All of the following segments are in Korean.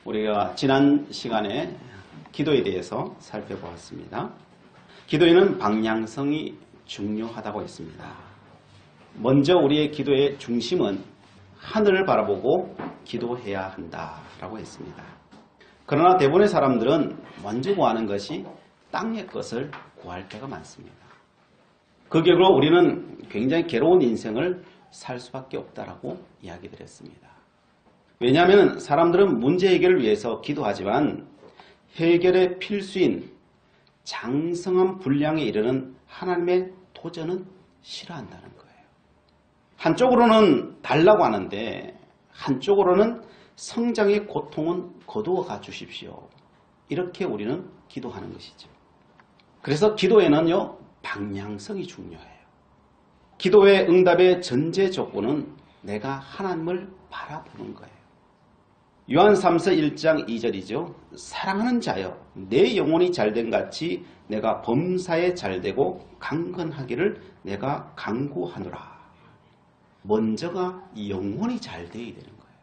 우리가 지난 시간에 기도에 대해서 살펴보았습니다. 기도에는 방향성이 중요하다고 했습니다. 먼저 우리의 기도의 중심은 하늘을 바라보고 기도해야 한다라고 했습니다. 그러나 대부분의 사람들은 먼저 구하는 것이 땅의 것을 구할 때가 많습니다. 그 결과로 우리는 굉장히 괴로운 인생을 살 수밖에 없다라고 이야기 드렸습니다. 왜냐하면 사람들은 문제 해결을 위해서 기도하지만 해결의 필수인 장성한 분량에 이르는 하나님의 도전은 싫어한다는 거예요. 한쪽으로는 달라고 하는데 한쪽으로는 성장의 고통은 거두어 가 주십시오. 이렇게 우리는 기도하는 것이죠. 그래서 기도에는요, 방향성이 중요해요. 기도의 응답의 전제 조건은 내가 하나님을 바라보는 거예요. 요한 3서 1장 2절이죠. 사랑하는 자여 내 영혼이 잘된 같이 내가 범사에 잘되고 강건하기를 내가 간구하노라. 먼저가 영혼이 잘 되어야 되는 거예요.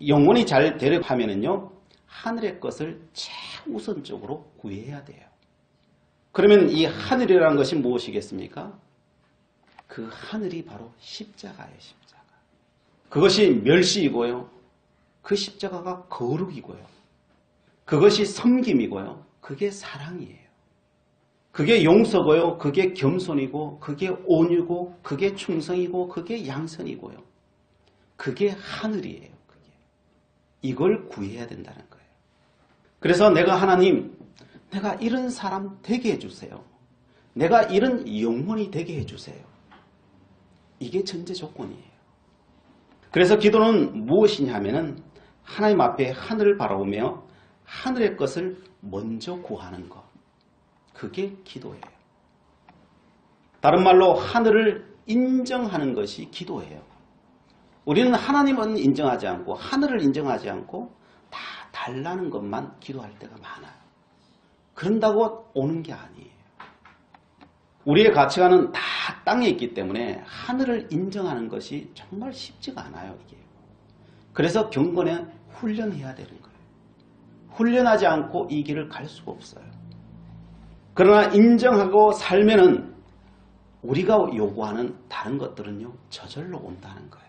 영혼이 잘 되려 하면은요, 하늘의 것을 최우선적으로 구해야 돼요. 그러면 이 하늘이라는 것이 무엇이겠습니까? 그 하늘이 바로 십자가예요. 십자가. 그것이 멸시이고요. 그 십자가가 거룩이고요. 그것이 섬김이고요. 그게 사랑이에요. 그게 용서고요. 그게 겸손이고 그게 온유고 그게 충성이고 그게 양선이고요. 그게 하늘이에요. 그게. 이걸 구해야 된다는 거예요. 그래서 내가 하나님, 내가 이런 사람 되게 해주세요. 내가 이런 영혼이 되게 해주세요. 이게 전제 조건이에요. 그래서 기도는 무엇이냐 하면은 하나님 앞에 하늘을 바라보며 하늘의 것을 먼저 구하는 것. 그게 기도예요. 다른 말로 하늘을 인정하는 것이 기도예요. 우리는 하나님은 인정하지 않고 하늘을 인정하지 않고 다 달라는 것만 기도할 때가 많아요. 그런다고 오는 게 아니에요. 우리의 가치관은 다 땅에 있기 때문에 하늘을 인정하는 것이 정말 쉽지가 않아요. 이게. 그래서 경건에 훈련해야 되는 거예요. 훈련하지 않고 이 길을 갈 수가 없어요. 그러나 인정하고 살면은 우리가 요구하는 다른 것들은요, 저절로 온다는 거예요.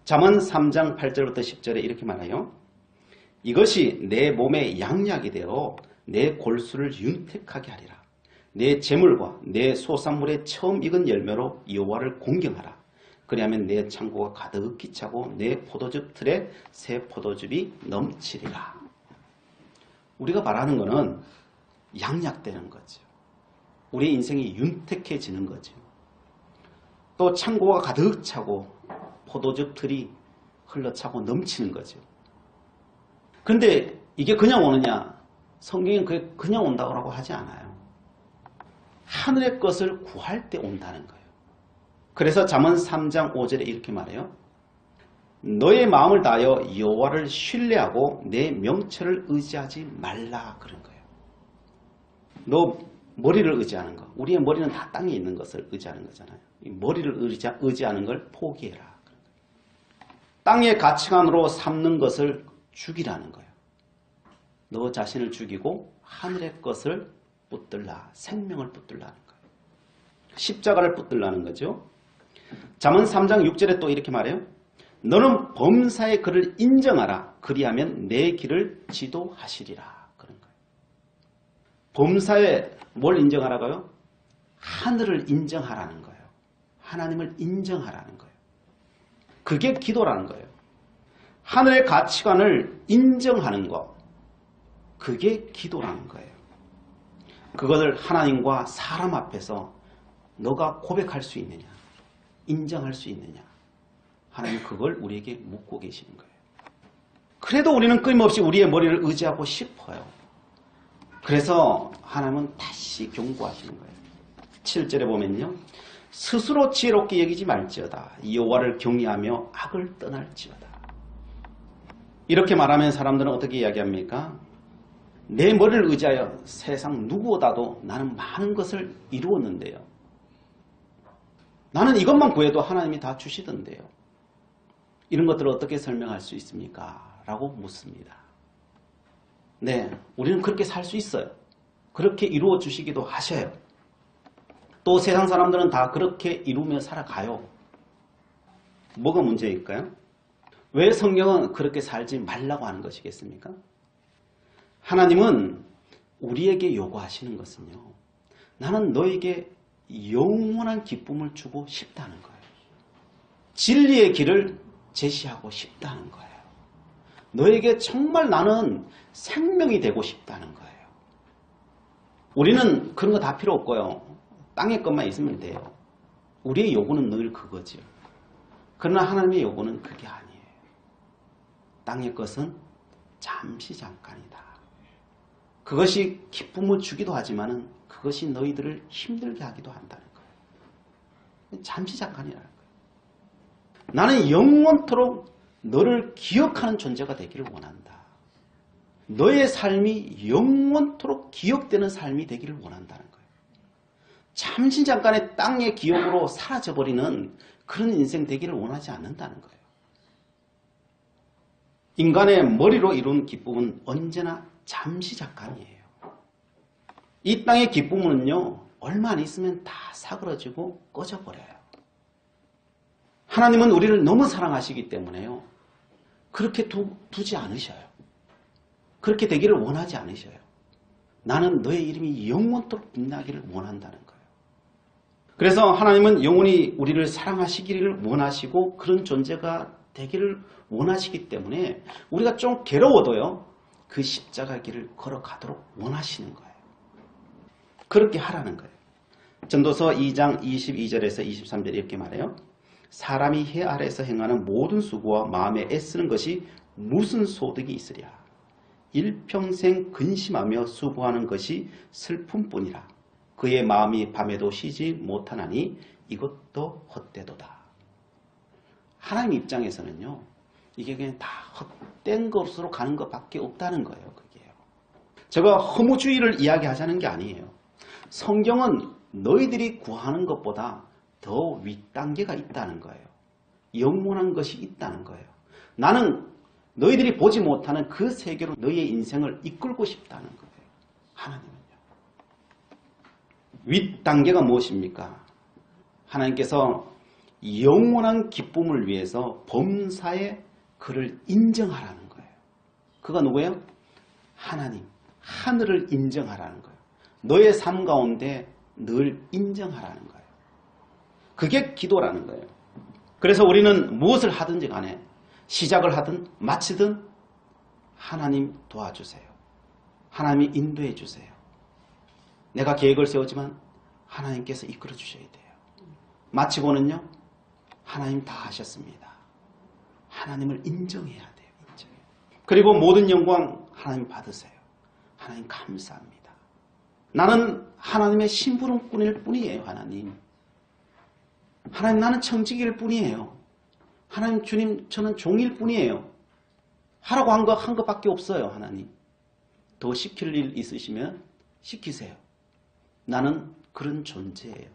잠언 3장 8절부터 10절에 이렇게 말해요. 이것이 내 몸에 양약이 되어 내 골수를 윤택하게 하리라. 내 재물과 내 소산물의 처음 익은 열매로 여호와를 공경하라. 그리하면 내 창고가 가득히 차고 내 포도즙 틀에 새 포도즙이 넘치리라. 우리가 말하는 것은 양약되는 거죠. 우리 인생이 윤택해지는 거죠. 또 창고가 가득 차고 포도즙 틀이 흘러차고 넘치는 거죠. 그런데 이게 그냥 오느냐? 성경은 그게 그냥 온다고 하지 않아요. 하늘의 것을 구할 때 온다는 거예요. 그래서 잠언 3장 5절에 이렇게 말해요. 너의 마음을 다하여 여호와를 신뢰하고 내 명철을 의지하지 말라 그런 거예요. 너 머리를 의지하는 거. 우리의 머리는 다 땅에 있는 것을 의지하는 거잖아요. 이 머리를 의지하는 걸 포기해라. 땅의 가치관으로 삼는 것을 죽이라는 거예요. 너 자신을 죽이고 하늘의 것을 붙들라. 생명을 붙들라는 거예요. 십자가를 붙들라는 거죠. 잠언 3장 6절에 또 이렇게 말해요. 너는 범사의 그를 인정하라. 그리하면 내 길을 지도하시리라. 그런 거예요. 범사에 뭘 인정하라고요? 하늘을 인정하라는 거예요. 하나님을 인정하라는 거예요. 그게 기도라는 거예요. 하늘의 가치관을 인정하는 것. 그게 기도라는 거예요. 그것을 하나님과 사람 앞에서 너가 고백할 수 있느냐, 인정할 수 있느냐. 하나님 그걸 우리에게 묻고 계시는 거예요. 그래도 우리는 끊임없이 우리의 머리를 의지하고 싶어요. 그래서 하나님은 다시 경고하시는 거예요. 7절에 보면요. 스스로 지혜롭게 여기지 말지어다. 여호와를 경외하며 악을 떠날지어다. 이렇게 말하면 사람들은 어떻게 이야기합니까? 내 머리를 의지하여 세상 누구보다도 나는 많은 것을 이루었는데요. 나는 이것만 구해도 하나님이 다 주시던데요. 이런 것들을 어떻게 설명할 수 있습니까? 라고 묻습니다. 네, 우리는 그렇게 살 수 있어요. 그렇게 이루어 주시기도 하셔요. 또 세상 사람들은 다 그렇게 이루며 살아가요. 뭐가 문제일까요? 왜 성경은 그렇게 살지 말라고 하는 것이겠습니까? 하나님은 우리에게 요구하시는 것은요, 나는 너에게 영원한 기쁨을 주고 싶다는 거예요. 진리의 길을 제시하고 싶다는 거예요. 너에게 정말 나는 생명이 되고 싶다는 거예요. 우리는 그런 거 다 필요 없고요. 땅의 것만 있으면 돼요. 우리의 요구는 늘 그거죠. 그러나 하나님의 요구는 그게 아니에요. 땅의 것은 잠시 잠깐이다. 그것이 기쁨을 주기도 하지만 그것이 너희들을 힘들게 하기도 한다는 거예요. 잠시 잠깐이라는 거예요. 나는 영원토록 너를 기억하는 존재가 되기를 원한다. 너의 삶이 영원토록 기억되는 삶이 되기를 원한다는 거예요. 잠시 잠깐의 땅의 기억으로 사라져버리는 그런 인생 되기를 원하지 않는다는 거예요. 인간의 머리로 이룬 기쁨은 언제나 잠시 잠깐이에요. 이 땅의 기쁨은요, 얼마 안 있으면 다 사그러지고 꺼져버려요. 하나님은 우리를 너무 사랑하시기 때문에요, 그렇게 두지 않으셔요. 그렇게 되기를 원하지 않으셔요. 나는 너의 이름이 영원토록 빛나기를 원한다는 거예요. 그래서 하나님은 영원히 우리를 사랑하시기를 원하시고 그런 존재가 되기를 원하시기 때문에 우리가 좀 괴로워도요, 그 십자가 길을 걸어가도록 원하시는 거예요. 그렇게 하라는 거예요. 전도서 2장 22절에서 23절 이렇게 말해요. 사람이 해 아래에서 행하는 모든 수고와 마음에 애쓰는 것이 무슨 소득이 있으랴. 일평생 근심하며 수고하는 것이 슬픔뿐이라. 그의 마음이 밤에도 쉬지 못하나니 이것도 헛되도다. 하나님 입장에서는요, 이게 그냥 다 헛된 것으로 가는 것밖에 없다는 거예요. 그게요. 제가 허무주의를 이야기하자는 게 아니에요. 성경은 너희들이 구하는 것보다 더 윗단계가 있다는 거예요. 영원한 것이 있다는 거예요. 나는 너희들이 보지 못하는 그 세계로 너희의 인생을 이끌고 싶다는 거예요. 하나님은요. 윗단계가 무엇입니까? 하나님께서 영원한 기쁨을 위해서 범사에 그를 인정하라는 거예요. 그가 누구예요? 하나님, 하늘을 인정하라는 거예요. 너의 삶 가운데 늘 인정하라는 거예요. 그게 기도라는 거예요. 그래서 우리는 무엇을 하든지 간에 시작을 하든 마치든 하나님 도와주세요. 하나님이 인도해 주세요. 내가 계획을 세우지만 하나님께서 이끌어 주셔야 돼요. 마치고는요, 하나님 다 하셨습니다. 하나님을 인정해야 돼요. 인정해요. 그리고 모든 영광 하나님 받으세요. 하나님 감사합니다. 나는 하나님의 심부름꾼일 뿐이에요. 하나님 나는 청지기일 뿐이에요. 하나님 주님, 저는 종일 뿐이에요. 하라고 한 것밖에 없어요. 하나님 더 시킬 일 있으시면 시키세요. 나는 그런 존재예요.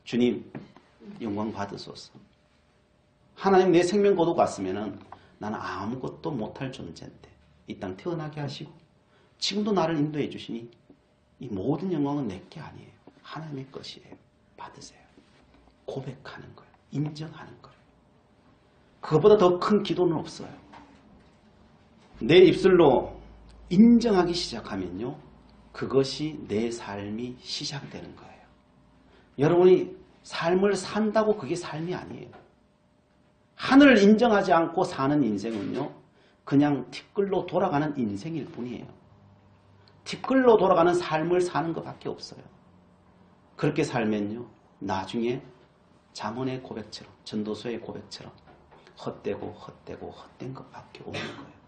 주님 영광 받으소서. 하나님 내 생명 거두 갔으면 나는 아무것도 못할 존재인데 이 땅 태어나게 하시고 지금도 나를 인도해 주시니 이 모든 영광은 내게 아니에요. 하나님의 것이에요. 받으세요. 고백하는 거예요. 인정하는 거예요. 그것보다 더 큰 기도는 없어요. 내 입술로 인정하기 시작하면요, 그것이 내 삶이 시작되는 거예요. 여러분이 삶을 산다고 그게 삶이 아니에요. 하늘을 인정하지 않고 사는 인생은요, 그냥 티끌로 돌아가는 인생일 뿐이에요. 티끌로 돌아가는 삶을 사는 것밖에 없어요. 그렇게 살면요, 나중에 잠언의 고백처럼, 전도서의 고백처럼 헛되고 헛된 것밖에 없는 거예요.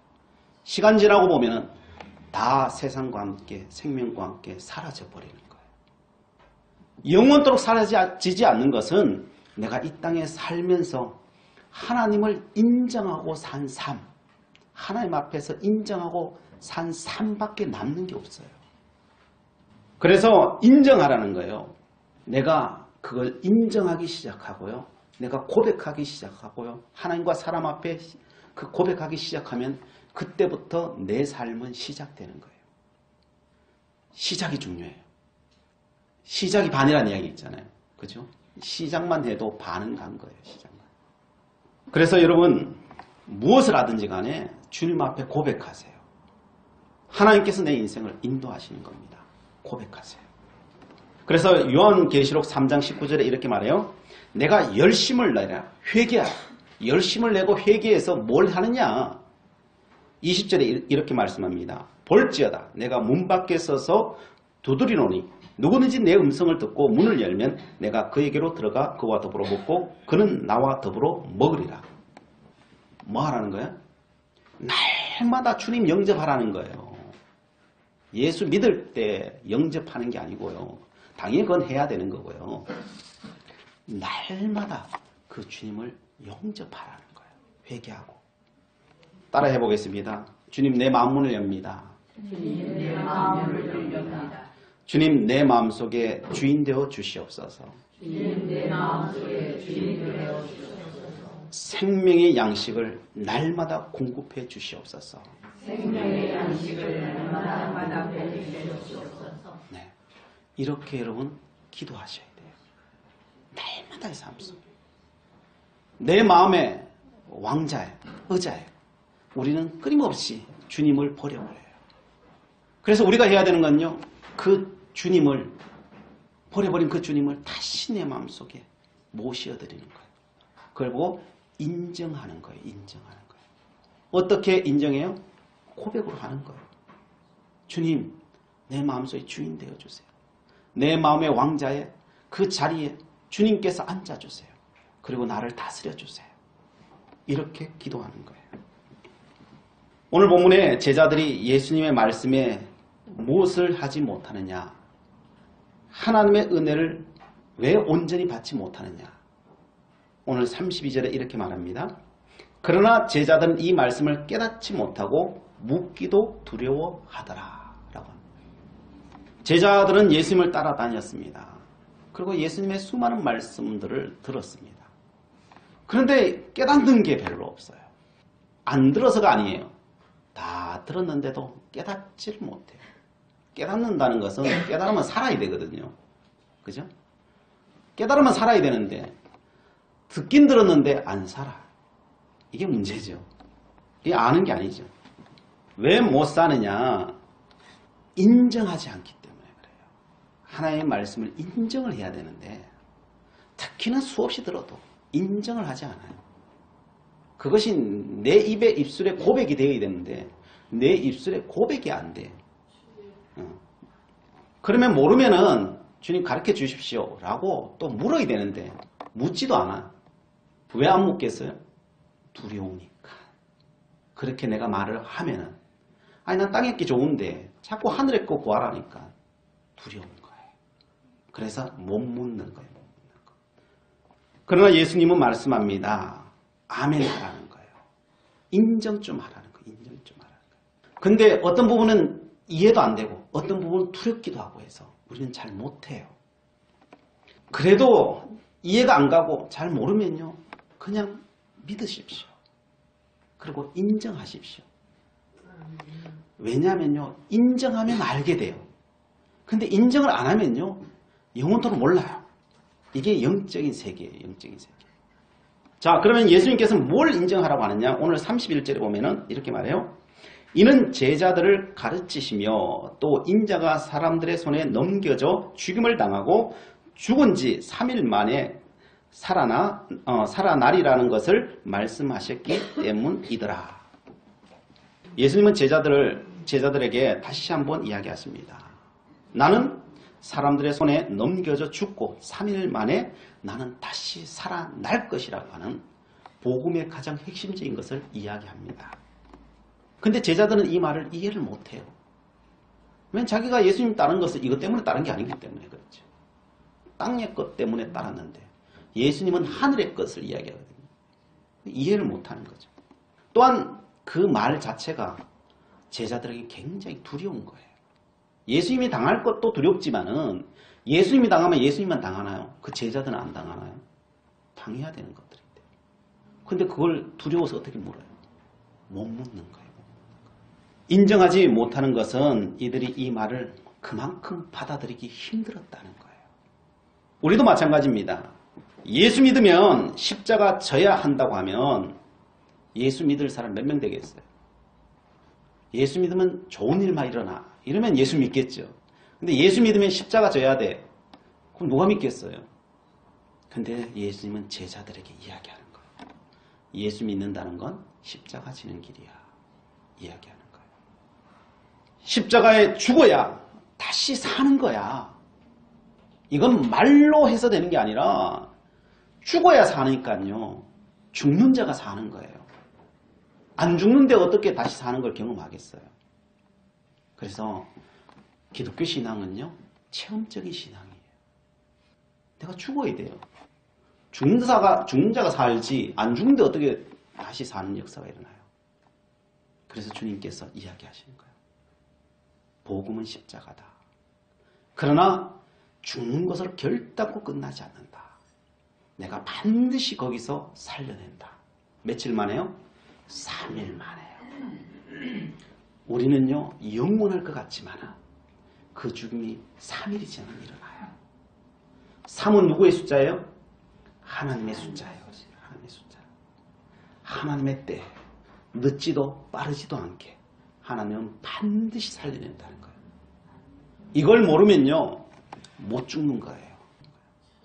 시간 지나고 보면은 다 세상과 함께 생명과 함께 사라져 버리는 거예요. 영원토록 사라지지 않는 것은 내가 이 땅에 살면서 하나님을 인정하고 산 삶, 하나님 앞에서 인정하고 산 삶밖에 남는 게 없어요. 그래서 인정하라는 거예요. 내가 그걸 인정하기 시작하고요. 내가 고백하기 시작하고요. 하나님과 사람 앞에 그 고백하기 시작하면 그때부터 내 삶은 시작되는 거예요. 시작이 중요해요. 시작이 반이라는 이야기 있잖아요. 그죠? 시작만 해도 반은 간 거예요. 시작만. 그래서 여러분 무엇을 하든지 간에 주님 앞에 고백하세요. 하나님께서 내 인생을 인도하시는 겁니다. 고백하세요. 그래서 요한계시록 3장 19절에 이렇게 말해요. 내가 열심을 내라. 회개하라. 열심을 내고 회개해서 뭘 하느냐. 20절에 이렇게 말씀합니다. 볼지어다. 내가 문 밖에 서서 두드리노니 누구든지 내 음성을 듣고 문을 열면 내가 그에게로 들어가 그와 더불어 먹고 그는 나와 더불어 먹으리라. 뭐 하라는 거야? 날마다 주님 영접하라는 거예요. 예수 믿을 때 영접하는 게 아니고요. 당연히 그건 해야 되는 거고요. 날마다 그 주님을 영접하라는 거예요. 회개하고. 따라 해보겠습니다. 주님 내 마음문을 엽니다. 주님 내 마음을 엽니다. 주님 내 마음속에 주인 되어 주시옵소서. 주님 내 마음속에 주인 되어 주시옵소서. 생명의 양식을 날마다 공급해 주시옵소서. 생명의 양식을 날마다 주시옵소서. 네, 이렇게 여러분 기도하셔야 돼요. 날마다의 삶 속에. 내 마음의 왕자예요. 의자예요. 우리는 끊임없이 주님을 버려버려요. 그래서 우리가 해야 되는 건요. 그 주님을 버려버린 그 주님을 다시 내 마음속에 모셔드리는 거예요. 그리고 인정하는 거예요. 인정하는 거예요. 어떻게 인정해요? 고백으로 하는 거예요. 주님 내 마음속에 주인 되어주세요. 내 마음의 왕자의 그 자리에 주님께서 앉아주세요. 그리고 나를 다스려주세요. 이렇게 기도하는 거예요. 오늘 본문에 제자들이 예수님의 말씀에 무엇을 하지 못하느냐? 하나님의 은혜를 왜 온전히 받지 못하느냐? 오늘 32절에 이렇게 말합니다. 그러나 제자들은 이 말씀을 깨닫지 못하고 묻기도 두려워하더라. 라고 합니다. 제자들은 예수님을 따라다녔습니다. 그리고 예수님의 수많은 말씀들을 들었습니다. 그런데 깨닫는 게 별로 없어요. 안 들어서가 아니에요. 다 들었는데도 깨닫지를 못해요. 깨닫는다는 것은 깨달으면 살아야 되거든요. 그죠? 깨달으면 살아야 되는데 듣긴 들었는데 안 살아. 이게 문제죠. 이게 아는 게 아니죠. 왜 못 사느냐? 인정하지 않기 때문에 그래요. 하나님의 말씀을 인정을 해야 되는데 특히나 수없이 들어도 인정을 하지 않아요. 그것이 내 입에 입술에 고백이 되어야 되는데 내 입술에 고백이 안 돼. 그러면 모르면은 주님 가르쳐 주십시오 라고 또 물어야 되는데 묻지도 않아. 왜 안 묻겠어요? 두려우니까. 그렇게 내가 말을 하면은 아니 난 땅에 있기 좋은데 자꾸 하늘에 거 구하라니까 두려운 거예요. 그래서 못 묻는 거예요. 그러나 예수님은 말씀합니다. 아멘 하라는 거예요. 인정 좀 하라는 거예요. 인정 좀 하라는 거예요. 근데 어떤 부분은 이해도 안 되고 어떤 부분은 두렵기도 하고 해서 우리는 잘 못해요. 그래도 이해가 안 가고 잘 모르면요. 그냥 믿으십시오. 그리고 인정하십시오. 왜냐하면요. 인정하면 알게 돼요. 근데 인정을 안 하면요. 영원토록 몰라요. 이게 영적인 세계예요. 영적인 세계. 자, 그러면 예수님께서는 뭘 인정하라고 하느냐? 오늘 31절에 보면은 이렇게 말해요. 이는 제자들을 가르치시며 또 인자가 사람들의 손에 넘겨져 죽임을 당하고 죽은 지 3일 만에 살아나리라는 것을 말씀하셨기 때문이더라. 예수님은 제자들에게 다시 한번 이야기하십니다. 나는 사람들의 손에 넘겨져 죽고 3일 만에 나는 다시 살아날 것이라고 하는 복음의 가장 핵심적인 것을 이야기합니다. 근데 제자들은 이 말을 이해를 못해요. 왜냐면 자기가 예수님 따른 것은 이것 때문에 따른 게 아니기 때문에 그렇죠. 땅의 것 때문에 따랐는데 예수님은 하늘의 것을 이야기하거든요. 이해를 못하는 거죠. 또한 그 말 자체가 제자들에게 굉장히 두려운 거예요. 예수님이 당할 것도 두렵지만은 예수님이 당하면 예수님만 당하나요? 그 제자들은 안 당하나요? 당해야 되는 것들인데. 근데 그걸 두려워서 어떻게 물어요? 못 묻는 거예요. 인정하지 못하는 것은 이들이 이 말을 그만큼 받아들이기 힘들었다는 거예요. 우리도 마찬가지입니다. 예수 믿으면 십자가 져야 한다고 하면 예수 믿을 사람 몇 명 되겠어요? 예수 믿으면 좋은 일만 일어나. 이러면 예수 믿겠죠. 근데 예수 믿으면 십자가 져야 돼. 그럼 누가 믿겠어요? 근데 예수님은 제자들에게 이야기하는 거예요. 예수 믿는다는 건 십자가 지는 길이야. 이야기하는 거예요. 십자가에 죽어야 다시 사는 거야. 이건 말로 해서 되는 게 아니라 죽어야 사니까요. 죽는 자가 사는 거예요. 안 죽는데 어떻게 다시 사는 걸 경험하겠어요? 그래서 기독교 신앙은요. 체험적인 신앙이에요. 내가 죽어야 돼요. 죽는 자가 살지 안 죽는데 어떻게 다시 사는 역사가 일어나요? 그래서 주님께서 이야기하시는 거예요. 복음은 십자가다. 그러나 죽는 것으로 결단코 끝나지 않는다. 내가 반드시 거기서 살려낸다. 며칠 만에요? 3일 만에요. 우리는요 영원할 것 같지만 그 죽음이 3일이 지나면 일어나요. 3은 누구의 숫자예요? 하나님의 숫자예요. 하나님의 숫자. 하나님의 때 늦지도 빠르지도 않게 하나님은 반드시 살려낸다는 거예요. 이걸 모르면요 못 죽는 거예요.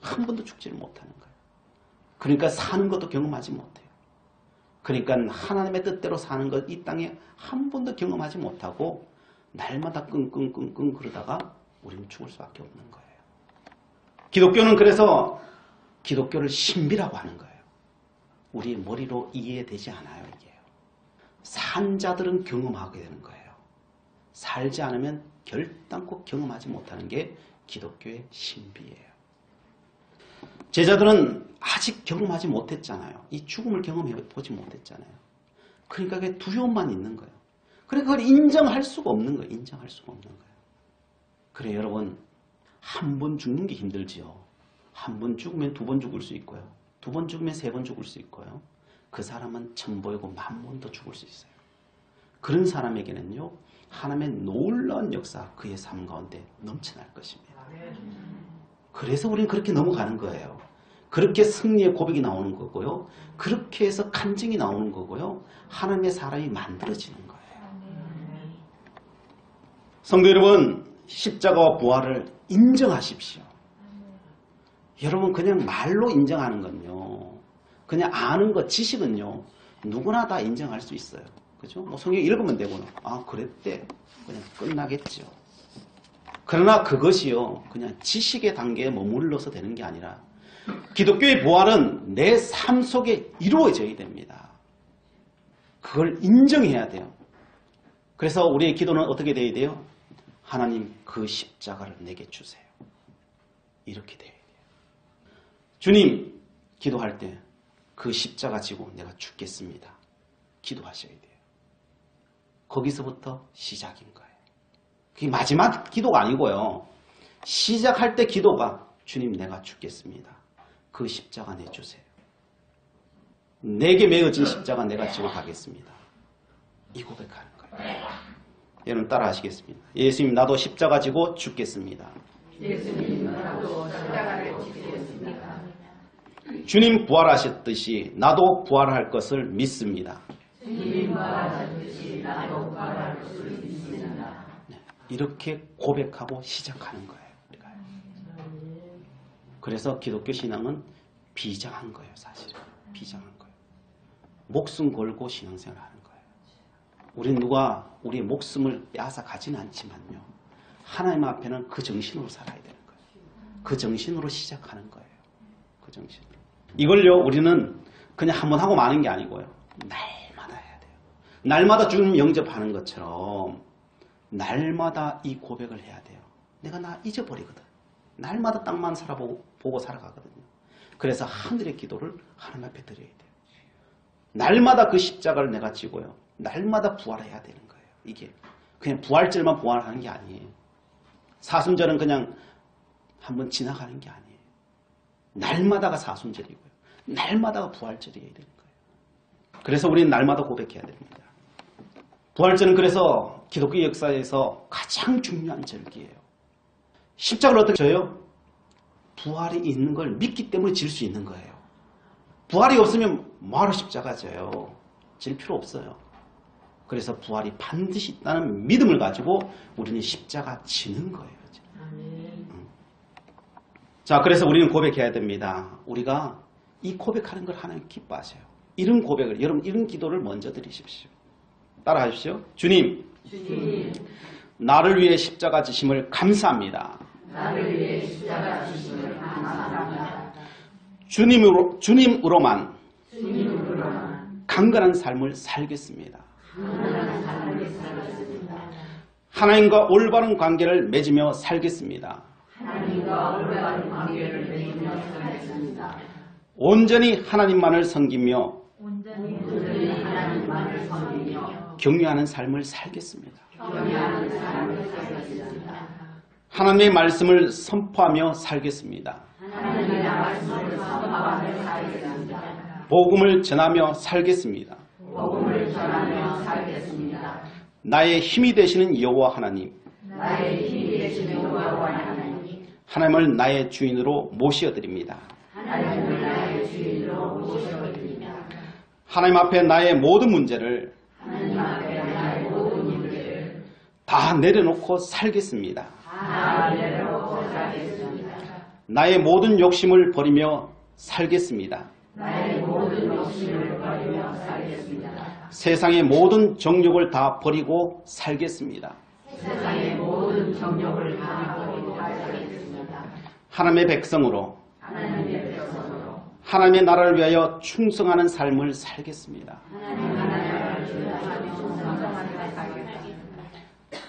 한 번도 죽지를 못하는 거예요. 그러니까 사는 것도 경험하지 못해요. 그러니까 하나님의 뜻대로 사는 것 이 땅에 한 번도 경험하지 못하고 날마다 끙끙끙끙 그러다가 우리는 죽을 수밖에 없는 거예요. 기독교는 그래서 기독교를 신비라고 하는 거예요. 우리 머리로 이해되지 않아요. 이게요. 산 자들은 경험하게 되는 거예요. 살지 않으면 결단코 경험하지 못하는 게 기독교의 신비예요. 제자들은 아직 경험하지 못했잖아요. 이 죽음을 경험해보지 못했잖아요. 그러니까 그게 두려움만 있는 거예요. 그러니까 그걸 인정할 수가 없는 거예요. 인정할 수가 없는 거예요. 그래 여러분 한 번 죽는 게 힘들지요. 한 번 죽으면 2번 죽을 수 있고요. 2번 죽으면 3번 죽을 수 있고요. 그 사람은 1000번이고 10,000번 더 죽을 수 있어요. 그런 사람에게는요. 하나님의 놀라운 역사 그의 삶 가운데 넘쳐날 것입니다. 그래서 우리는 그렇게 넘어가는 거예요. 그렇게 승리의 고백이 나오는 거고요. 그렇게 해서 간증이 나오는 거고요. 하나님의 사람이 만들어지는 거예요. 성도 여러분, 십자가와 부활을 인정하십시오. 여러분 그냥 말로 인정하는 건요. 그냥 아는 것, 지식은요. 누구나 다 인정할 수 있어요. 그죠? 뭐 성경 읽으면 되고, 그랬대. 그냥 끝나겠죠. 그러나 그것이요. 그냥 지식의 단계에 머물러서 되는 게 아니라 기독교의 부활은 내 삶 속에 이루어져야 됩니다. 그걸 인정해야 돼요. 그래서 우리의 기도는 어떻게 돼야 돼요? 하나님 그 십자가를 내게 주세요. 이렇게 돼야 돼요. 주님 기도할 때 그 십자가 지고 내가 죽겠습니다. 기도하셔야 돼요. 거기서부터 시작인 거예요. 그게 마지막 기도가 아니고요. 시작할 때 기도가 주님 내가 죽겠습니다. 그 십자가 내주세요. 내게 매어진 십자가 내가 지고 가겠습니다. 이 고백하는 거예요. 여러분 따라 하시겠습니다. 예수님 나도 십자가 지고 죽겠습니다. 예수님 나도 십자가를 지겠습니다. 주님 부활하셨듯이 나도 부활할 것을 믿습니다. 주님 부활하셨듯이 나도 부활할 것을 믿습니다. 이렇게 고백하고 시작하는 거예요. 우리가. 그래서 기독교 신앙은 비장한 거예요. 사실은. 비장한 거예요. 목숨 걸고 신앙생활을 하는 거예요. 우리는 누가 우리의 목숨을 빼앗아 가지는 않지만요. 하나님 앞에는 그 정신으로 살아야 되는 거예요. 그 정신으로 시작하는 거예요. 그 정신으로. 이걸요 우리는 그냥 한번 하고 마는 게 아니고요. 날마다 해야 돼요. 날마다 주님 영접하는 것처럼 날마다 이 고백을 해야 돼요. 내가 나 잊어버리거든. 날마다 땅만 보고 살아가거든요. 그래서 하늘의 기도를 하나님 앞에 드려야 돼요. 날마다 그 십자가를 내가 지고요. 날마다 부활해야 되는 거예요. 이게 그냥 부활절만 부활하는 게 아니에요. 사순절은 그냥 한번 지나가는 게 아니에요. 날마다가 사순절이고요. 날마다가 부활절이어야 되는 거예요. 그래서 우리는 날마다 고백해야 됩니다. 부활절은 그래서 기독교 역사에서 가장 중요한 절기예요. 십자가를 어떻게 져요? 부활이 있는 걸 믿기 때문에 질 수 있는 거예요. 부활이 없으면 뭐하러 십자가 져요? 질 필요 없어요. 그래서 부활이 반드시 있다는 믿음을 가지고 우리는 십자가 지는 거예요. 자, 그래서 우리는 고백해야 됩니다. 우리가 이 고백하는 걸 하나님 기뻐하세요. 이런 고백을, 여러분 이런 기도를 먼저 드리십시오. 따라하십시오. 주님, 나를 위해 십자가 지심을 감사합니다. 나를 위해 십자가 지심을 감사합니다. 주님으로만 주님으로만 강건한 삶을 살겠습니다. 강건한 삶을 살겠습니다. 하나님과 올바른 관계를 맺으며 살겠습니다. 하나님과 올바른 관계를 맺으며 살겠습니다. 온전히 하나님만을 섬기며 온전히 하나님만을 섬기며 경외하는 삶을 살겠습니다. 경외하는 삶을 살겠습니다. 하나님의 말씀을 선포하며 살겠습니다. 하나님의 말씀을 선포하며 살겠습니다. 복음을 전하며 살겠습니다. 복음을 전하며 살겠습니다. 나의 힘이 되시는 여호와 하나님, 나의 힘이 되시는 여호와 하나님, 하나님을 나의 주인으로 모시어드립니다. 하나님을 나의 주인으로 모셔드립니다. 하나님 앞에 나의 모든 문제를 하나님 앞에 나의 모든 문제를 다 내려놓고 살겠습니다. 다 내려놓고 살겠습니다. 나의 모든 욕심을 버리며 살겠습니다. 나의 모든 욕심을 버리며 살겠습니다. 세상의 모든 정욕을 다 버리고 살겠습니다. 세상의 모든 정욕을 다 버리고 살겠습니다. 하나님의 백성으로 하나님의 백성으로 하나님의 나라를 위하여 충성하는 삶을 살겠습니다. 하나님 나라를 주시하며 충성하며 살겠습니다.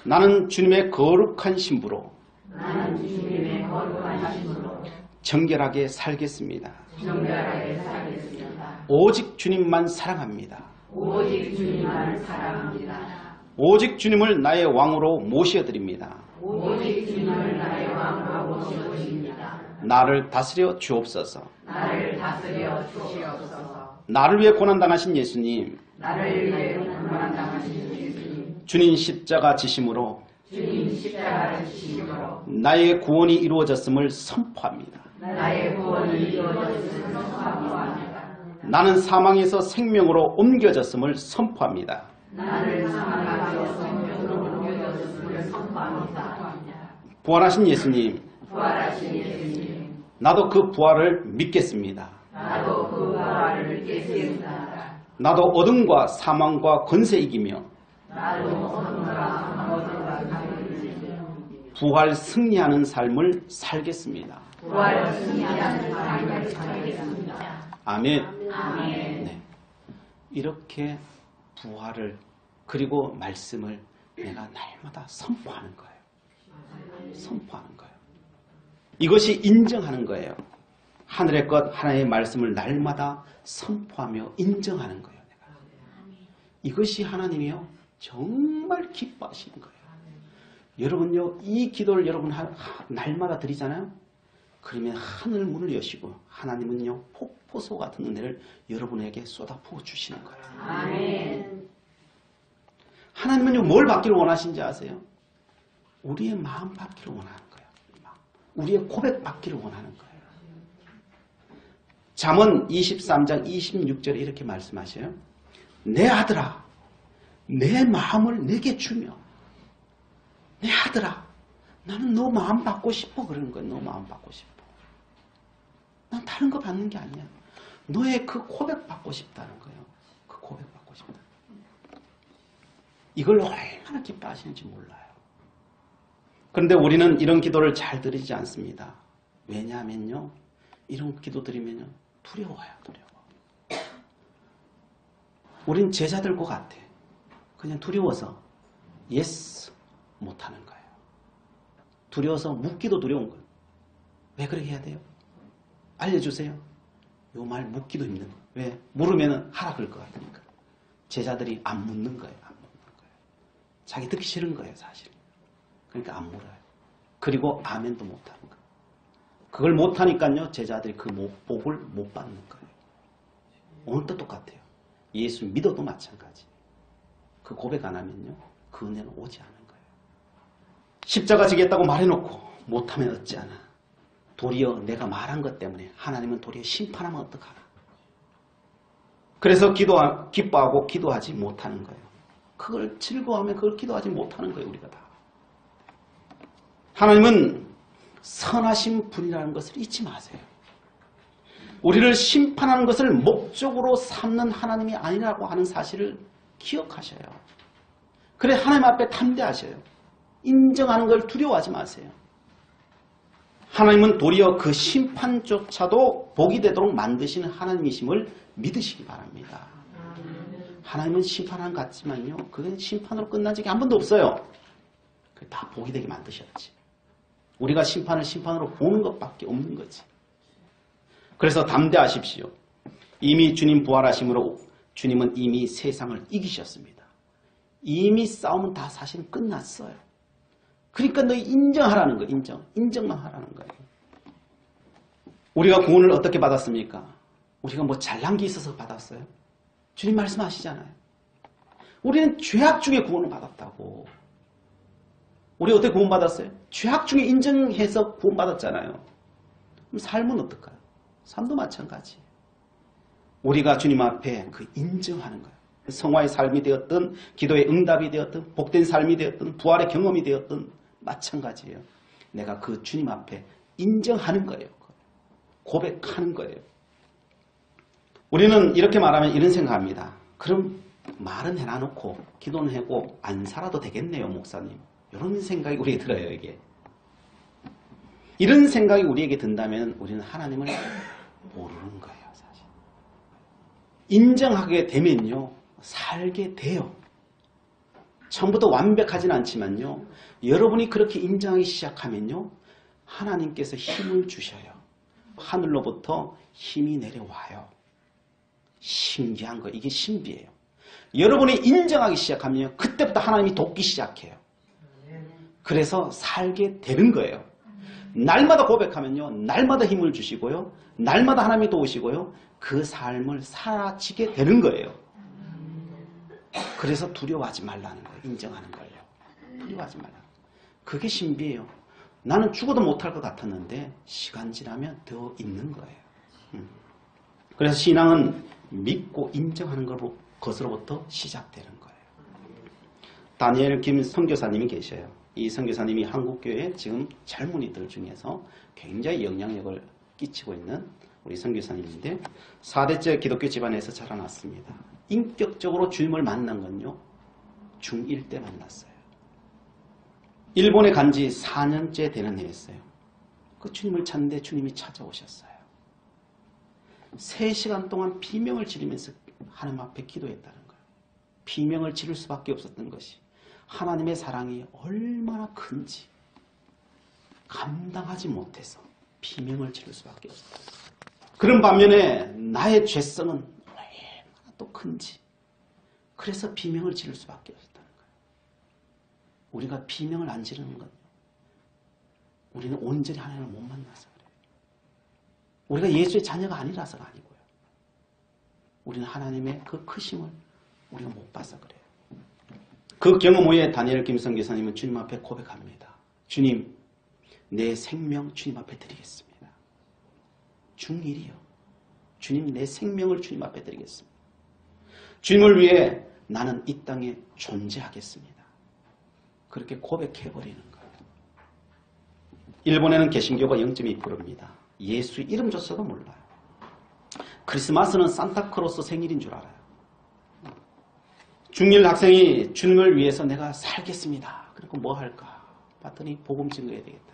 나는 주님의 거룩한 신부로 나는 주님의 거룩한 신으로 정결하게 살겠습니다. 정결하게 살겠습니다. 오직 주님만 사랑합니다. 오직 주님만을 사랑합니다. 오직 주님을 나의 왕으로 모셔드립니다. 오직 주님을 나의 왕으로 모시옵니다. 나를 다스려 주옵소서. 나를 다스려 주시옵소서. 나를 위해 고난당하신 예수님, 나를 위해 고난당하신 예수님, 주님 십자가 지심으로 주님 십자가 지심으로 나의 구원이 이루어졌음을 선포합니다. 나의 구원이 이루어졌음을 선포합니다. 나는 사망에서 생명으로 옮겨졌음을 선포합니다. 나를 사망하여 성령으로 옮겨졌음을 선포합니다. 부활하신 예수님, 부활하신 예수님, 나도 그 부활을 믿겠습니다. 나도 그 부활을 믿겠습니다. 나도 어둠과 사망과 권세 이기며 나도 선과 모든과 감리며 부활 승리하는 삶을 살겠습니다. 부활 승리하는 삶을 살겠습니다. 아멘. 아멘. 네. 이렇게 부활을 그리고 말씀을 내가 날마다 선포하는 거예요. 선포하는 거예요. 이것이 인정하는 거예요. 하늘의 것 하나님의 말씀을 날마다 선포하며 인정하는 거예요. 내가. 이것이 하나님이요 정말 기뻐하시는 거예요. 여러분요 이 기도를 여러분 날마다 드리잖아요. 그러면 하늘 문을 여시고 하나님은요 폭포수 같은 은혜를 여러분에게 쏟아부어 주시는 거예요. 아멘. 하나님은요 뭘 받기를 원하신지 아세요? 우리의 마음 받기를 원하는 거예요. 우리의 고백 받기를 원하는 거예요. 잠언 23장 26절에 이렇게 말씀하셔요. 내 아들아 내 마음을 내게 주며 내 아들아 나는 너 마음 받고 싶어 그러는 거예요. 너 마음 받고 싶어. 난 다른 거 받는 게 아니야. 너의 그 고백 받고 싶다는 거예요. 그 고백 받고 싶다. 이걸 얼마나 기뻐하시는지 몰라요. 그런데 우리는 이런 기도를 잘 드리지 않습니다. 왜냐하면요. 이런 기도 드리면요. 두려워요. 두려워. 우린 제자들과 같아. 그냥 두려워서 예스 못하는 거예요. 두려워서 묻기도 두려운 거예요. 왜 그렇게 해야 돼요? 알려주세요. 요 말 묻기도 힘든 거예요. 왜? 물으면 하라 그럴 것 같으니까. 제자들이 안 묻는 거예요. 안 묻는 거예요. 자기 듣기 싫은 거예요. 사실. 그러니까 안 물어요. 그리고 아멘도 못하는 거예요. 그걸 못하니까요. 제자들이 그 복을 못 받는 거예요. 오늘도 똑같아요. 예수 믿어도 마찬가지. 그 고백 안 하면요, 그 은혜는 오지 않은 거예요. 십자가 지겠다고 말해놓고 못하면 어찌하나. 도리어 내가 말한 것 때문에 하나님은 도리어 심판하면 어떡하나. 그래서 기뻐하고 기도하지 못하는 거예요. 그걸 즐거워하면 그걸 기도하지 못하는 거예요. 우리가 다. 하나님은 선하신 분이라는 것을 잊지 마세요. 우리를 심판하는 것을 목적으로 삼는 하나님이 아니라고 하는 사실을 기억하셔요. 그래 하나님 앞에 담대하셔요. 인정하는 걸 두려워하지 마세요. 하나님은 도리어 그 심판조차도 복이 되도록 만드시는 하나님이심을 믿으시기 바랍니다. 하나님은 심판하는 것 같지만요, 그게 심판으로 끝난 적이 한 번도 없어요. 그게 다 복이 되게 만드셨지. 우리가 심판을 심판으로 보는 것밖에 없는 거지. 그래서 담대하십시오. 이미 주님 부활하심으로 주님은 이미 세상을 이기셨습니다. 이미 싸움은 다 사실은 끝났어요. 그러니까 너희 인정하라는 거예요. 인정만 하라는 거예요. 우리가 구원을 어떻게 받았습니까? 우리가 뭐 잘난 게 있어서 받았어요? 주님 말씀하시잖아요. 우리는 죄악 중에 구원을 받았다고. 우리 어떻게 구원받았어요? 죄악 중에 인정해서 구원받았잖아요. 그럼 삶은 어떨까요? 삶도 마찬가지. 우리가 주님 앞에 그 인정하는 거예요. 성화의 삶이 되었든 기도의 응답이 되었든 복된 삶이 되었든 부활의 경험이 되었든 마찬가지예요. 내가 그 주님 앞에 인정하는 거예요. 고백하는 거예요. 우리는 이렇게 말하면 이런 생각합니다. 그럼 말은 해놔놓고 기도는 하고 안 살아도 되겠네요, 목사님. 이런 생각이 우리에게 들어요, 이게. 이런 생각이 우리에게 든다면 우리는 하나님을 모르는 거예요, 사실. 인정하게 되면요, 살게 돼요. 처음부터 완벽하진 않지만요, 여러분이 그렇게 인정하기 시작하면요, 하나님께서 힘을 주셔요. 하늘로부터 힘이 내려와요. 신기한 거, 이게 신비예요. 여러분이 인정하기 시작하면요, 그때부터 하나님이 돕기 시작해요. 그래서 살게 되는 거예요. 날마다 고백하면요, 날마다 힘을 주시고요, 날마다 하나님이 도우시고요, 그 삶을 사라지게 되는 거예요. 그래서 두려워하지 말라는 거예요. 인정하는 걸요. 두려워하지 말라. 그게 신비예요. 나는 죽어도 못할 것 같았는데 시간 지나면 더 있는 거예요. 그래서 신앙은 믿고 인정하는 것으로부터 시작되는 거예요. 다니엘 김 선교사님이 계셔요. 이 선교사님이 한국교회 지금 젊은이들 중에서 굉장히 영향력을 끼치고 있는 우리 선교사님인데 4대째 기독교 집안에서 자라났습니다. 인격적으로 주님을 만난 건요, 중1 때 만났어요. 일본에 간 지 4년째 되는 해였어요. 그 주님을 찾는데 주님이 찾아오셨어요. 3시간 동안 비명을 지르면서 하나님 앞에 기도했다는 거예요. 비명을 지를 수밖에 없었던 것이 하나님의 사랑이 얼마나 큰지 감당하지 못해서 비명을 지를 수밖에 없었다. 그런 반면에 나의 죄성은 얼마나 또 큰지 그래서 비명을 지를 수밖에 없었다는 거예요. 우리가 비명을 안 지르는 건 우리는 온전히 하나님을 못 만나서 그래요. 우리가 예수의 자녀가 아니라서가 아니고요. 우리는 하나님의 그 크심을 우리가 못 봐서 그래요. 그 경험 후에 다니엘 김 선교사님은 주님 앞에 고백합니다. 주님, 내 생명 주님 앞에 드리겠습니다. 중1이요. 주님, 내 생명을 주님 앞에 드리겠습니다. 주님을 위해 나는 이 땅에 존재하겠습니다. 그렇게 고백해버리는 거예요. 일본에는 개신교가 0.2%입니다. 예수 이름조차도 몰라요. 크리스마스는 산타크로스 생일인 줄 알아요. 중1 학생이 주님을 위해서 내가 살겠습니다. 그리고 뭐 할까? 봤더니 복음 증거해야 되겠다.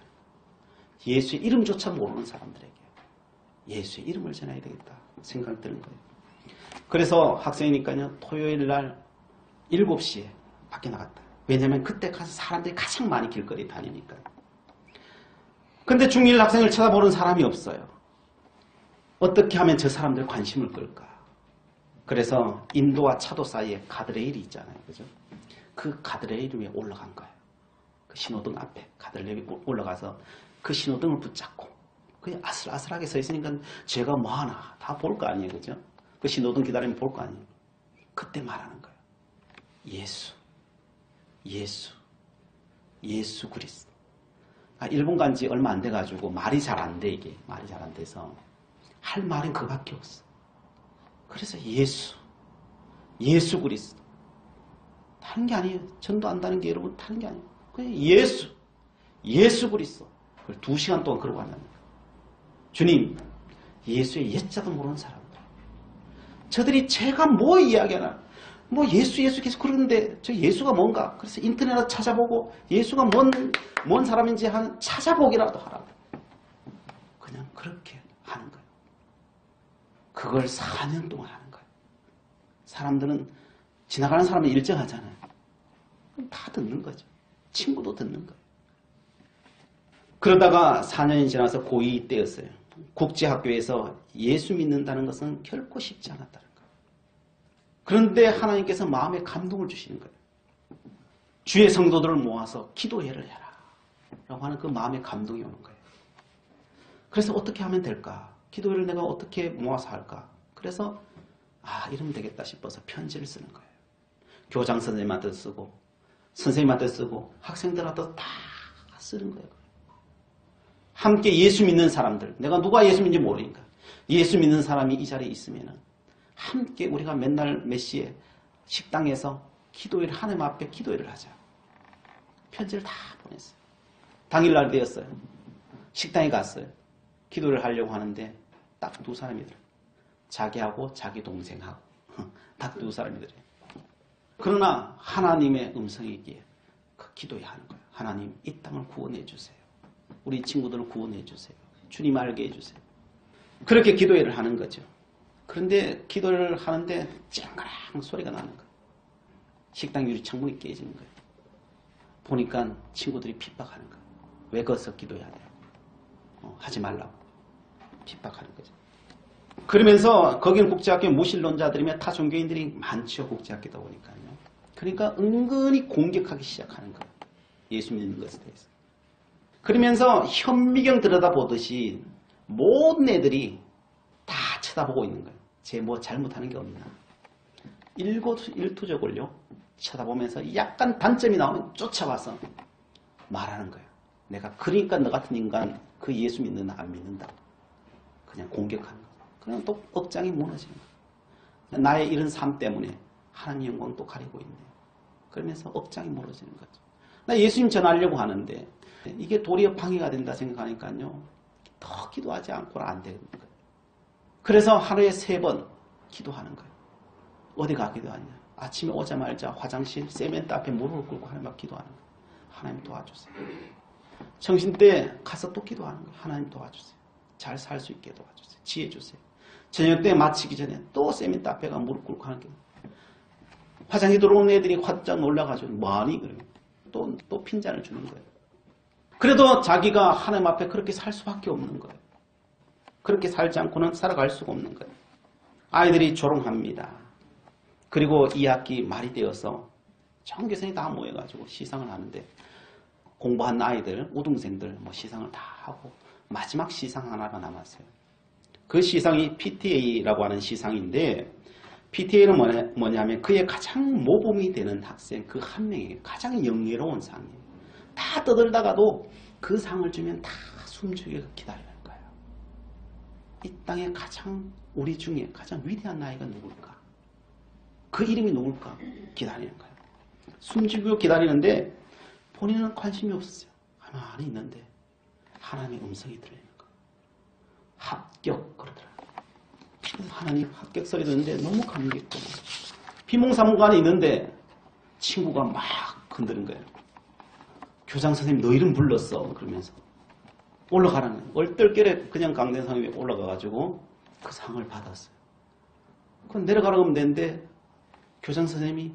예수의 이름조차 모르는 사람들에게 예수의 이름을 전해야 되겠다 생각이 드는 거예요. 그래서 학생이니까요, 토요일 날 7시에 밖에 나갔다. 왜냐하면 그때 가서 사람들이 가장 많이 길거리 다니니까. 근데 중1 학생을 쳐다보는 사람이 없어요. 어떻게 하면 저 사람들 관심을 끌까? 그래서 인도와 차도 사이에 가드레일이 있잖아요. 그죠? 그 가드레일 위에 올라간 거예요. 그 신호등 앞에 가드레일 위에 올라가서 그 신호등을 붙잡고 그냥 아슬아슬하게 서 있으니까 제가 뭐 하나 다 볼 거 아니에요. 그죠? 그 신호등 기다리면 볼 거 아니에요. 그때 말하는 거예요. 예수, 예수, 예수 그리스도. 일본 간 지 얼마 안 돼가지고 말이 잘 안 돼, 이게. 말이 잘 안 돼서. 할 말은 그밖에 없어. 그래서 예수, 예수 그리스도. 다른 게 아니에요. 전도 안다는 게 여러분 다른 게 아니에요. 그냥 예수, 예수 그리스도. 그걸 2시간 동안 그러고 앉았는데. 주님, 예수의 옛자도 모르는 사람들. 저들이 제가 뭐 이야기하나. 뭐 예수 계속 그러는데 저 예수가 뭔가. 그래서 인터넷에 찾아보고 예수가 뭔 사람인지 찾아보기라도 하라고. 그냥 그렇게 하는 거예요. 그걸 4년 동안 하는 거예요. 사람들은 지나가는 사람은 일정하잖아요. 다 듣는 거죠. 친구도 듣는 거예요. 그러다가 4년이 지나서 고2 때였어요. 국제학교에서 예수 믿는다는 것은 결코 쉽지 않았다는 거예요. 그런데 하나님께서 마음에 감동을 주시는 거예요. 주의 성도들을 모아서 기도회를 해라 라고 하는 그 마음에 감동이 오는 거예요. 그래서 어떻게 하면 될까? 기도회를 내가 어떻게 모아서 할까? 그래서 이러면 되겠다 싶어서 편지를 쓰는 거예요. 교장 선생님한테 쓰고 선생님한테 쓰고 학생들한테 다 쓰는 거예요. 함께 예수 믿는 사람들, 내가 누가 예수 믿는지 모르니까 예수 믿는 사람이 이 자리에 있으면 함께 우리가 맨날 몇 시에 식당에서 기도회를, 하나님 앞에 기도회를 하자. 편지를 다 보냈어요. 당일날 되었어요. 식당에 갔어요. 기도를 하려고 하는데 딱 2사람이더래요. 자기하고 자기 동생하고 딱 2사람이더래요. 그러나 하나님의 음성이기에 그 기도회 하는 거예요. 하나님, 이 땅을 구원해 주세요. 우리 친구들을 구원해 주세요. 주님 알게 해주세요. 그렇게 기도회를 하는 거죠. 그런데 기도를 하는데 쨍그랑 소리가 나는 거예요. 식당 유리 창문이 깨지는 거예요. 보니까 친구들이 핍박하는 거예요. 왜 거기서 기도해야 돼요? 하지 말라고 핍박하는 거죠. 그러면서 거기는 국제학교 무신론자들이며 타 종교인들이 많죠. 국제학교다 보니까요. 그러니까 은근히 공격하기 시작하는 거예요. 예수 믿는 것에 대해서. 그러면서 현미경 들여다보듯이 모든 애들이 다 쳐다보고 있는 거예요. 쟤 뭐 잘못하는 게 없나. 일거일투족을요 쳐다보면서 약간 단점이 나오면 쫓아와서 말하는 거예요. 내가 그러니까 너 같은 인간 그 예수 믿는다 안 믿는다. 그냥 공격하는 거예요. 그냥 또 억장이 무너지는 거예요. 나의 이런 삶 때문에 하나님 영광 또 가리고 있네. 그러면서 억장이 무너지는 거죠. 나 예수님 전하려고 하는데 이게 도리어 방해가 된다 생각하니까요. 더 기도하지 않고는 안 되는 거예요. 그래서 하루에 3번 기도하는 거예요. 어디 가 기도하냐. 아침에 오자마자 화장실 세면대 앞에 무릎을 꿇고 하나님 앞에 기도하는 거예요. 하나님 도와주세요. 정신 때 가서 또 기도하는 거예요. 하나님 도와주세요. 잘 살 수 있게 도와주세요. 지혜 주세요. 저녁 때 마치기 전에 또 세면대 앞에 가 무릎 꿇고 하는 거예요. 화장실 들어오는 애들이 화장 놀라가지고 뭐하니? 그러면 또 핀잔을 주는 거예요. 그래도 자기가 하나님 앞에 그렇게 살 수밖에 없는 거예요. 그렇게 살지 않고는 살아갈 수가 없는 거예요. 아이들이 조롱합니다. 그리고 2학기 말이 되어서 전 교생이 다 모여가지고 시상을 하는데 공부한 아이들, 우등생들 시상을 다 하고 마지막 시상 하나가 남았어요. 그 시상이 PTA라고 하는 시상인데 PTA는 뭐냐면 그의 가장 모범이 되는 학생 그 한 명에게 가장 영예로운 상이에요. 다 떠들다가도 그 상을 주면 다 숨죽여 기다리는 거예요. 이 땅에 가장 우리 중에 가장 위대한 나이가 누굴까? 그 이름이 누굴까? 기다리는 거예요. 숨죽여 기다리는데 본인은 관심이 없었어요. 가만히 있는데 하나님의 음성이 들리는 거예요. 합격 그러더라고요. 하나님 합격 소리 듣는데 너무 감격했고 비몽사몽간에 있는데 친구가 막 흔드는 거예요. 교장 선생님 너 이름 불렀어 그러면서 올라가라는 거예요. 얼떨결에 그냥 강대상 위에 올라가가지고 그 상을 받았어요. 그럼 내려가라고 하면 되는데 교장 선생님이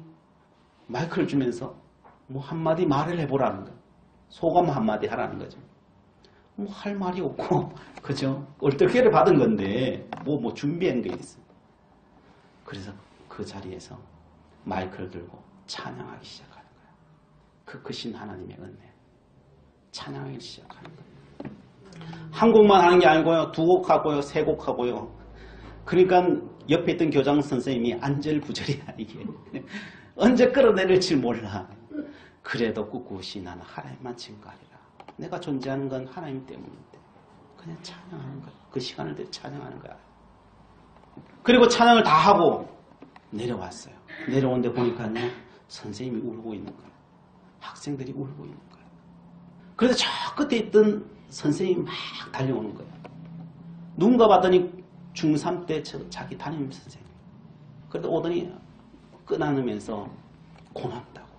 마이크를 주면서 뭐 한마디 말을 해보라는 거예요. 소감 한마디 하라는 거죠. 뭐 할 말이 없고 그죠? 얼떨결에 받은 건데 뭐 준비한 게 있어요. 그래서 그 자리에서 마이크를 들고 찬양하기 시작하는 거예요. 그 크신 하나님의 은혜 찬양하기 시작하는 거예요. 한 곡만 하는 게 아니고요. 2곡 하고요. 3곡 하고요. 그러니까 옆에 있던 교장 선생님이 안절부절이야 이게. 언제 끌어내릴지 몰라. 그래도 꿋꿋이 나는 하나님만 증거하리라. 내가 존재하는 건 하나님 때문인데 그냥 찬양하는 거야. 그 시간을 찬양하는 거야. 그리고 찬양을 다 하고 내려왔어요. 내려오는데 보니까요, 선생님이 울고 있는 거예요. 학생들이 울고 있는 거예요. 그래서 저 끝에 있던 선생님이 막 달려오는 거예요. 누군가 봤더니 중3 때 자기 담임 선생님. 그래도 오더니 끄나누면서 고맙다고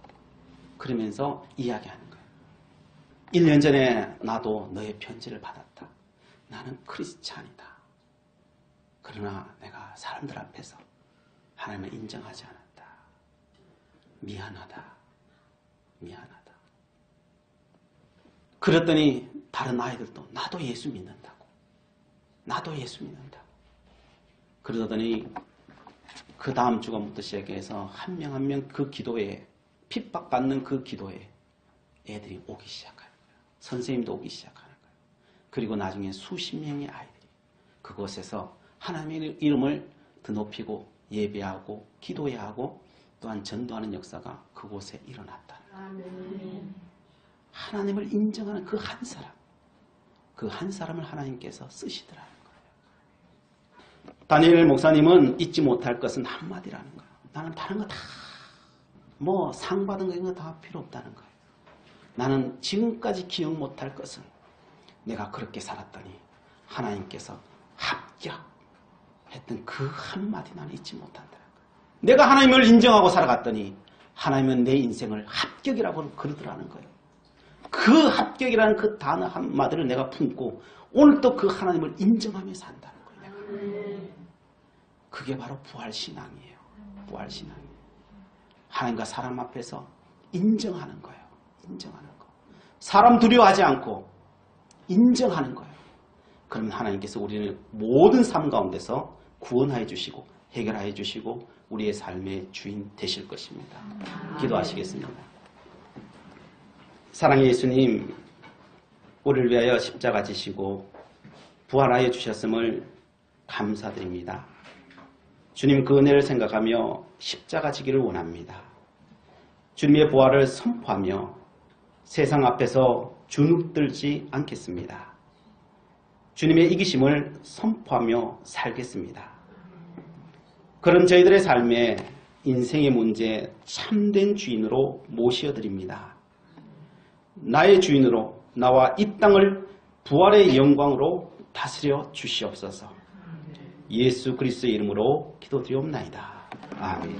그러면서 이야기하는 거예요. 1년 전에 나도 너의 편지를 받았다. 나는 크리스찬이다. 그러나 내가 사람들 앞에서 하나님을 인정하지 않았다. 미안하다. 미안하다. 그랬더니 다른 아이들도 나도 예수 믿는다고. 나도 예수 믿는다고. 그러더니 그 다음 주간부터 시작해서 한 명 한 명 그 기도에 핍박받는 그 기도에 애들이 오기 시작하는 거예요. 선생님도 오기 시작하는 거예요. 그리고 나중에 수십 명의 아이들이 그곳에서 하나님의 이름을 더 높이고 예배하고 기도해야 하고 또한 전도하는 역사가 그곳에 일어났다. 아멘. 하나님을 인정하는 그 한 사람, 그 한 사람을 하나님께서 쓰시더라는 거예요. 다니엘 목사님은 잊지 못할 것은 한마디라는 거예요. 나는 다른 거 다 뭐 상 받은 거 이런 거 다 필요 없다는 거예요. 나는 지금까지 기억 못할 것은 내가 그렇게 살았더니 하나님께서 합격했던 그 한마디 나는 잊지 못한다는 거예요. 내가 하나님을 인정하고 살아갔더니 하나님은 내 인생을 합격이라고 그러더라는 거예요. 그 합격이라는 그 단어 한마디를 내가 품고 오늘 또 그 하나님을 인정하며 산다는 거예요. 그게 바로 부활신앙이에요. 부활신앙이에요. 하나님과 사람 앞에서 인정하는 거예요. 인정하는 거. 사람 두려워하지 않고 인정하는 거예요. 그러면 하나님께서 우리는 모든 삶 가운데서 구원하여 주시고 해결하여 주시고 우리의 삶의 주인 되실 것입니다. 기도하시겠습니다. 사랑의 예수님, 우리를 위하여 십자가 지시고 부활하여 주셨음을 감사드립니다. 주님 그 은혜를 생각하며 십자가 지기를 원합니다. 주님의 부활을 선포하며 세상 앞에서 주눅들지 않겠습니다. 주님의 이기심을 선포하며 살겠습니다. 그런 저희들의 삶에 인생의 문제 참된 주인으로 모시어드립니다. 나의 주인으로 나와 이 땅을 부활의 영광으로 다스려 주시옵소서. 예수 그리스도의 이름으로 기도드리옵나이다. 아멘.